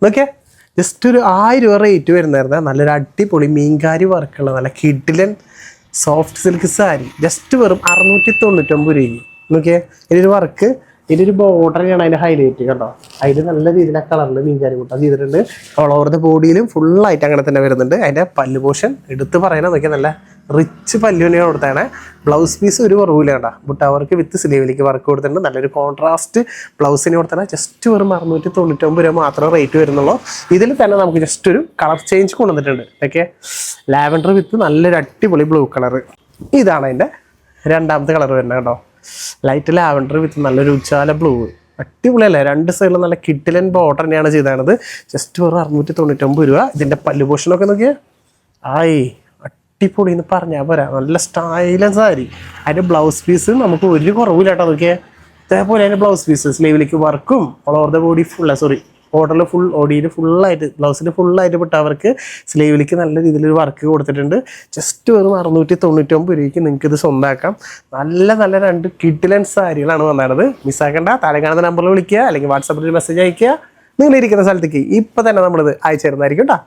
Okay, just ഒരു 1000 രൂപ rate വരുന്നായിരുന്നു. നല്ലൊരു അടിപൊളി മീൻകാരി വർക്കുള്ള നല്ല കിഡിലൻ സോഫ്റ്റ് സിൽക്ക് സാരി ജസ്റ്റ് വെറും 699 രൂപയ്ക്ക്. നോക്കിയേ, ഇതിൻ്റെ ഒരു വർക്ക്, ഇതിൻ്റെ ഒരു ബോർഡറാണ് അതിൻ്റെ ഹൈലൈറ്റ് കേട്ടോ. അതിൽ നല്ല രീതിയിൽ ആ കളറിൽ മീൻകാരി കൂട്ടം ചെയ്തിട്ടുണ്ട്. ഓൾ ഓവർ ദ ബോഡിയിലും ഫുള്ളായിട്ട് അങ്ങനെ തന്നെ വരുന്നുണ്ട്. അതിൻ്റെ പല്ല് പോർഷൻ എടുത്ത് പറയണം, നോക്കിയാൽ നല്ല റിച്ച് പല്ലു തന്നെയാണ് കൊടുത്താണ്. ബ്ലൗസ് പീസ് ഒരു കുറവില്ല കേട്ടോ. ബുട്ട വർക്ക് വിത്ത് സ്ലീവിലേക്ക് വർക്ക് കൊടുത്തിട്ടുണ്ട്. നല്ലൊരു കോൺട്രാസ്റ്റ് ബ്ലൗസിന് കൊടുത്താണ്. ജസ്റ്റ് വെറും 699 രൂപ മാത്രമേ റേറ്റ് വരുന്നുള്ളൂ. ഇതിൽ തന്നെ നമുക്ക് ജസ്റ്റ് ഒരു കളർ ചേഞ്ച് കൊണ്ടുവന്നിട്ടുണ്ട്. ഓക്കെ, ലാവൻഡർ വിത്ത് നല്ലൊരു അടിപൊളി ബ്ലൂ കളർ. ഇതാണ് അതിൻ്റെ രണ്ടാമത്തെ കളർ വരുന്നത് കേട്ടോ. ലൈറ്റ് ലാവൻഡർ വിത്ത് നല്ലൊരു ഉച്ചാല ബ്ലൂ. അടിപൊളിയല്ലേ, രണ്ട് സൈഡിലും നല്ല കിഡിലൻ ബോർഡർ തന്നെയാണ് ചെയ്തത്. ജസ്റ്റ് വെറും 699 രൂപ. ഇതിൻ്റെ പല്ലു പോർഷനൊക്കെ നോക്കിയാൽ അടിപൊളി എന്ന് പറഞ്ഞാൽ പോരാ, നല്ല സ്റ്റൈലൻ സാരി. അതിൻ്റെ ബ്ലൗസ് പീസ് നമുക്ക് ഒരു കുറവില്ല കേട്ടോ. നോക്കിയാൽ അതേപോലെ അതിൻ്റെ ബ്ലൗസ് പീസ് സ്ലീവിലേക്ക് വർക്കും ഓൾ ഓവർ ദ ബോഡി ബോർഡറിൽ ഫുൾ ഓടിയിൽ ഫുള്ളായിട്ട് ബ്ലൗസിൽ ഫുള്ളായിട്ട് വിട്ടവർക്ക് സ്ലീവിലേക്ക് നല്ല രീതിയിലൊരു വർക്ക് കൊടുത്തിട്ടുണ്ട്. ജസ്റ്റ് വെറും 699 രൂപയ്ക്ക് നിങ്ങൾക്ക് ഇത് സ്വന്തമാക്കാം. നല്ല നല്ല രണ്ട് കിഡിലൻ സാരികളാണ് വന്നത്. മിസ്സാക്കേണ്ട, താഴെ കാണുന്ന നമ്പറിൽ വിളിക്കുക അല്ലെങ്കിൽ വാട്സാപ്പിൽ ഒരു മെസ്സേജ് അയയ്ക്കുക. നിങ്ങളിരിക്കുന്ന സ്ഥലത്തേക്ക് ഇപ്പം തന്നെ നമ്മളിത് അയച്ചു തരുന്നതായിരിക്കും കേട്ടോ.